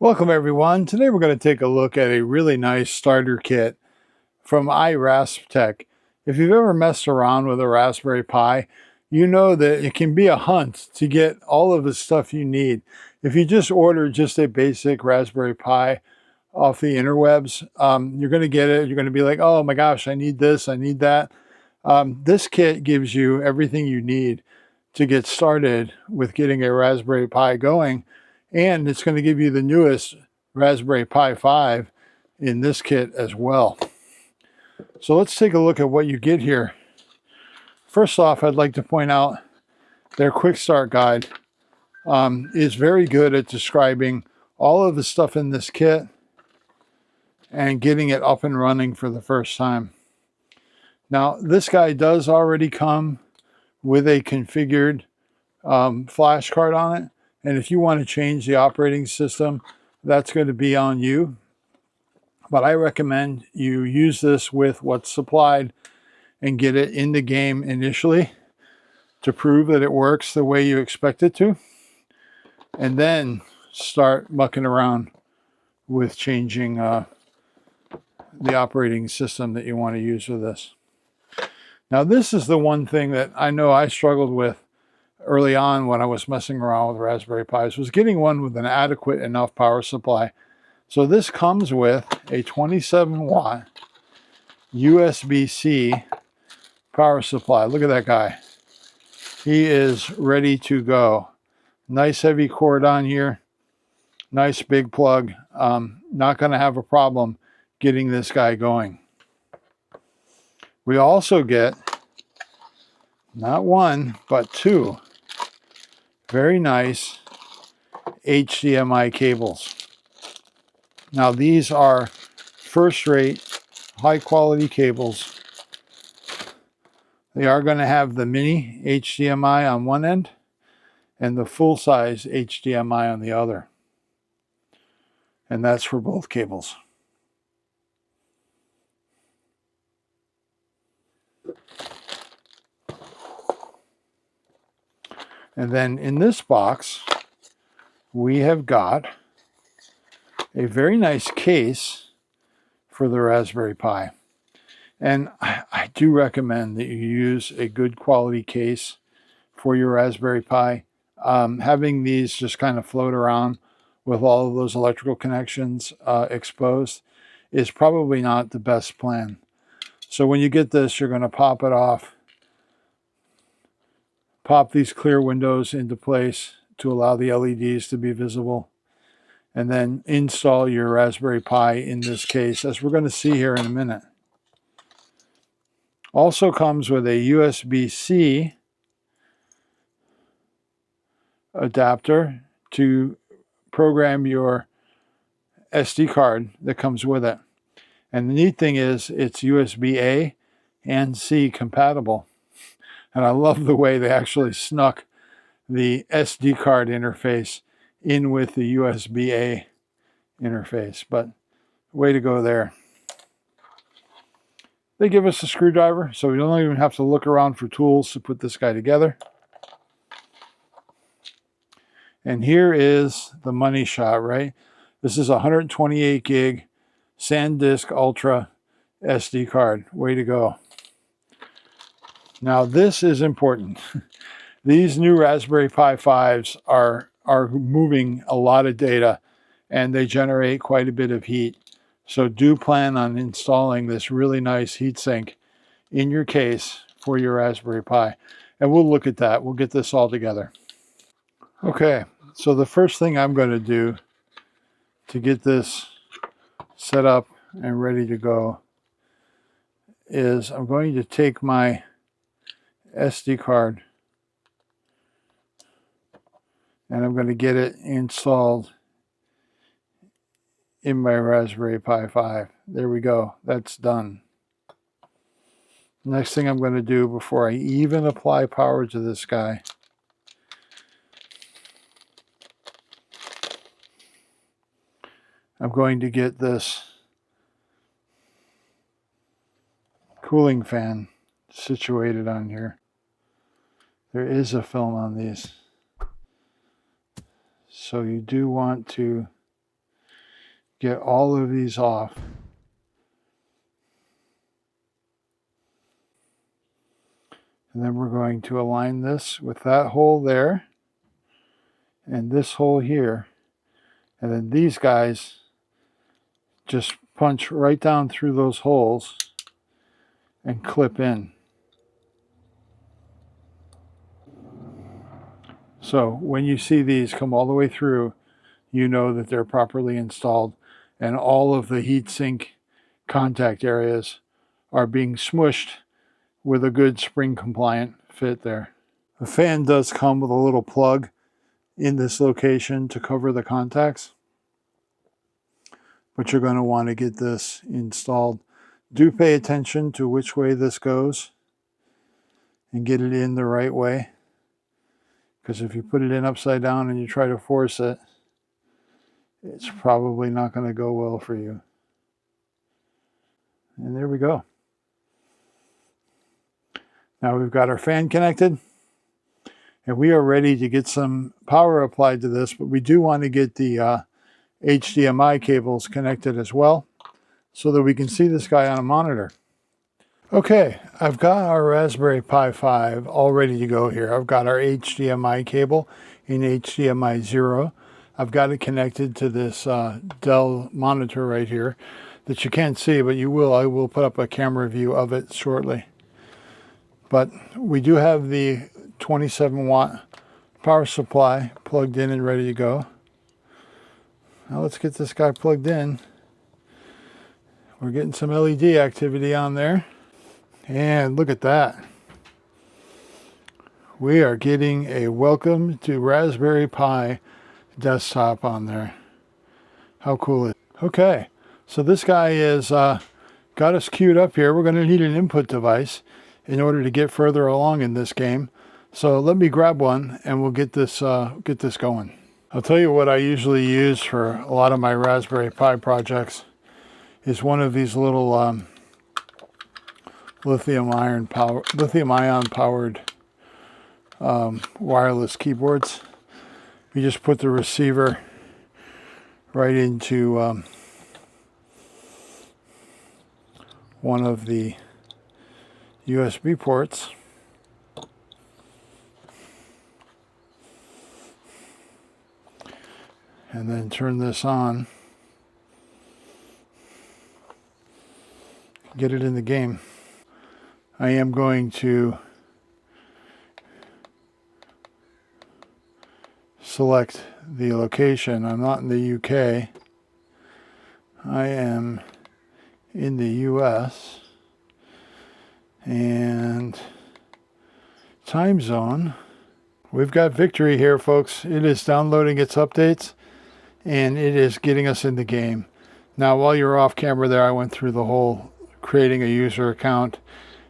Welcome everyone. Today we're going to take a look at a really nice starter kit from iRaspTech. If you've ever messed around with a Raspberry Pi, you know that it can be a hunt to get all of the stuff you need. If you just order just a basic Raspberry Pi off the interwebs, you're going to get it. You're going to be like, oh my gosh, I need this, I need that. This kit gives you everything you need to get started with getting a Raspberry Pi going. And it's going to give you the newest Raspberry Pi 5 in this kit as well. So let's take a look at what you get here. First off, I'd like to point out their quick start guide is very good at describing all of the stuff in this kit and getting it up and running for the first time. Now, this guy does already come with a configured flash card on it. And if you want to change the operating system, that's going to be on you. But I recommend you use this with what's supplied and get it in the game initially to prove that it works the way you expect it to. And then start mucking around with changing the operating system that you want to use with this. Now, this is the one thing that I know I struggled with early on when I was messing around with Raspberry Pis, was getting one with an adequate enough power supply. So this comes with a 27-watt USB-C power supply. Look at that guy. He is ready to go. Nice heavy cord on here. Nice big plug. Not going to have a problem getting this guy going. We also get not one, but two very nice HDMI cables. Now these are first-rate, high-quality cables. They are going to have the mini HDMI on one end and the full-size HDMI on the other. And that's for both cables. And then in this box, we have got a very nice case for the Raspberry Pi. And I do recommend that you use a good quality case for your Raspberry Pi. Having these just kind of float around with all of those electrical connections exposed is probably not the best plan. So when you get this, you're going to pop it off, pop these clear windows into place to allow the LEDs to be visible, and then install your Raspberry Pi in this case, as we're going to see here in a minute. Also comes with a USB-C adapter to program your SD card that comes with it. And the neat thing is it's USB-A and C compatible. And I love the way they actually snuck the SD card interface in with the USB-A interface. But way to go there. They give us a screwdriver, so we don't even have to look around for tools to put this guy together. And here is the money shot, right? This is a 128 gig SanDisk Ultra SD card. Way to go. Now this is important. These new Raspberry Pi 5s are moving a lot of data, and they generate quite a bit of heat. So do plan on installing this really nice heatsink in your case for your Raspberry Pi. And we'll look at that. We'll get this all together. Okay, so the first thing I'm going to do to get this set up and ready to go is I'm going to take my SD card and I'm going to get it installed in my Raspberry Pi 5. There we go. That's done. Next thing I'm going to do before I even apply power to this guy I'm going to get this cooling fan situated on here. There is a film on these. So you do want to get all of these off. And then we're going to align this with that hole there and this hole here. And then these guys just punch right down through those holes and clip in. So when you see these come all the way through, you know that they're properly installed and all of the heatsink contact areas are being smushed with a good spring compliant fit there. The fan does come with a little plug in this location to cover the contacts, but you're going to want to get this installed. Do pay attention to which way this goes and get it in the right way, because if you put it in upside down and you try to force it, it's probably not going to go well for you. And there we go. Now we've got our fan connected and we are ready to get some power applied to this, but we do want to get the HDMI cables connected as well so that we can see this guy on a monitor. Okay, I've got our Raspberry Pi 5 all ready to go here. I've got our HDMI cable in HDMI 0. I've got it connected to this Dell monitor right here that you can't see, but you will. I will put up a camera view of it shortly. But we do have the 27 watt power supply plugged in and ready to go. Now let's get this guy plugged in. We're getting some LED activity on there. And look at that. We are getting a welcome to Raspberry Pi desktop on there. How cool is it? Okay, so this guy is got us queued up here. We're going to need an input device in order to get further along in this game. So let me grab one and we'll get this going. I'll tell you what I usually use for a lot of my Raspberry Pi projects is one of these little lithium-ion powered wireless keyboards. You just put the receiver right into one of the USB ports. And then turn this on. Get it in the game. I am going to select the location. I'm not in the UK. I am in the US. And time zone. We've got victory here, folks. It is downloading its updates and it is getting us in the game. Now, while you're off camera there, I went through the whole creating a user account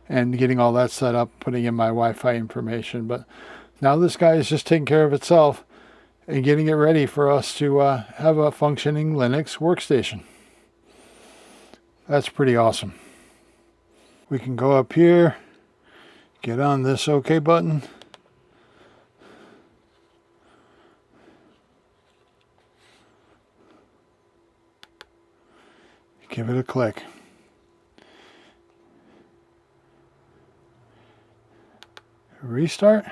and getting all that set up, putting in my Wi-Fi information. But now this guy is just taking care of itself and getting it ready for us to have a functioning Linux workstation. That's pretty awesome. We can go up here, get on this OK button. Give it a click. Restart.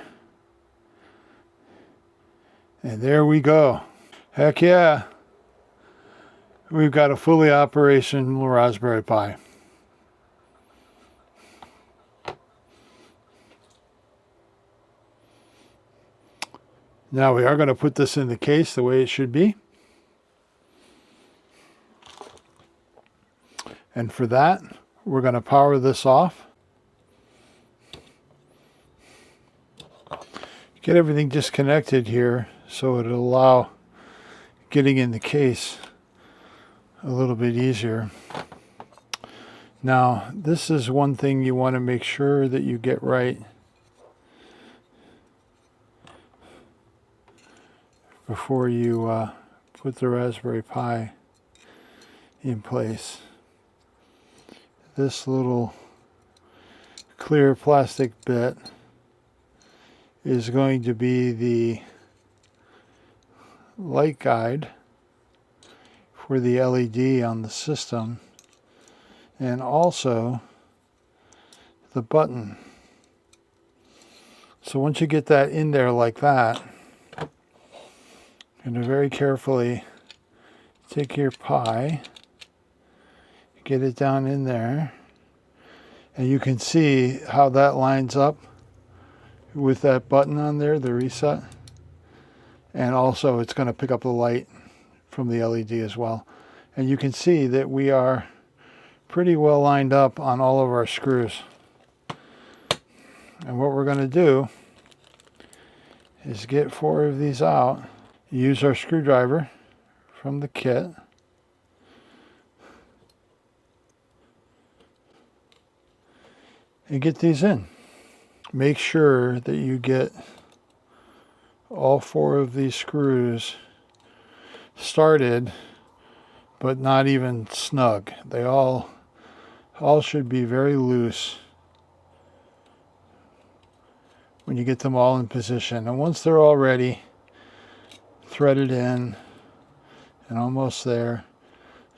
And there we go. Heck yeah. We've got a fully operational Raspberry Pi. Now we are going to put this in the case the way it should be. And for that, we're going to power this off. Get everything disconnected here so it'll allow getting in the case a little bit easier. Now, this is one thing you want to make sure that you get right before you put the Raspberry Pi in place. This little clear plastic bit is going to be the light guide for the LED on the system, and also the button. So once you get that in there like that, you're going to very carefully take your Pi, get it down in there, and you can see how that lines up with that button on there, the reset. And also it's going to pick up the light from the LED as well. And you can see that we are pretty well lined up on all of our screws. And what we're going to do is get 4 of these out, use our screwdriver from the kit, and get these in. Make sure that you get all 4 of these screws started, but not even snug. They all should be very loose when you get them all in position. And once they're all ready, threaded in and almost there,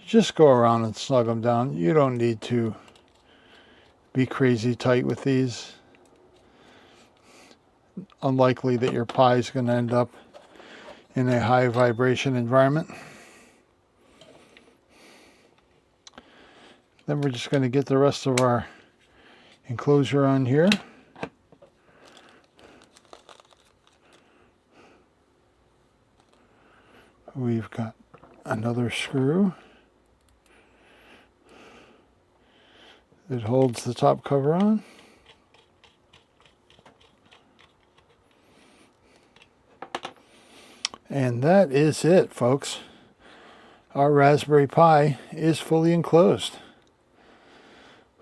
just go around and snug them down. You don't need to be crazy tight with these. Unlikely that your Pi is going to end up in a high vibration environment. Then we're just going to get the rest of our enclosure on here. We've got another screw that holds the top cover on. And that is it, folks. Our Raspberry Pi is fully enclosed.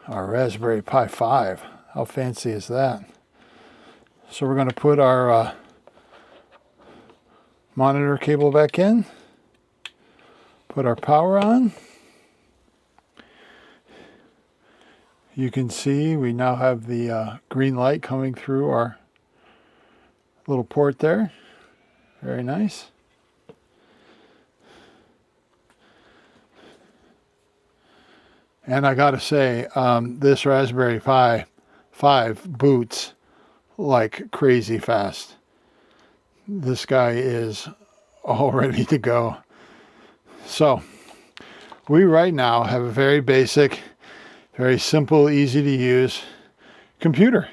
Our Raspberry Pi 5. How fancy is that? So we're going to put our monitor cable back in, put our power on. You can see we now have the green light coming through our little port there. Very nice. And I gotta say, this Raspberry Pi 5 boots like crazy fast. This guy is all ready to go. So we right now have a very basic, very simple, easy to use computer.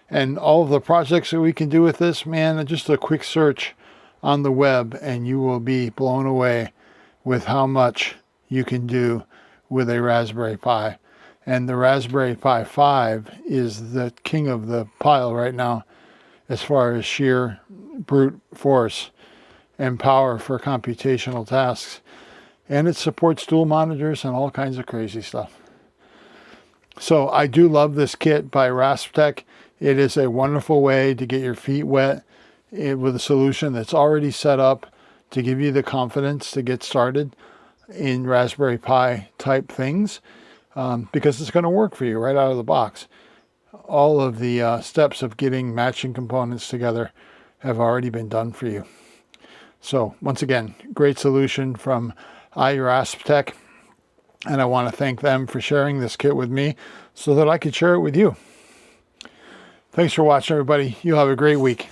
And all of the projects that we can do with this, man, just a quick search on the web and you will be blown away with how much you can do with a Raspberry Pi. And the Raspberry Pi 5 is the king of the pile right now as far as sheer brute force and power for computational tasks. And it supports dual monitors and all kinds of crazy stuff. So I do love this kit by Rasptech. It is a wonderful way to get your feet wet with a solution that's already set up to give you the confidence to get started in Raspberry Pi type things, because it's going to work for you right out of the box. All of the steps of getting matching components together have already been done for you. So once again, great solution from Rasptech, and I want to thank them for sharing this kit with me so that I could share it with you. Thanks for watching, everybody. You have a great week.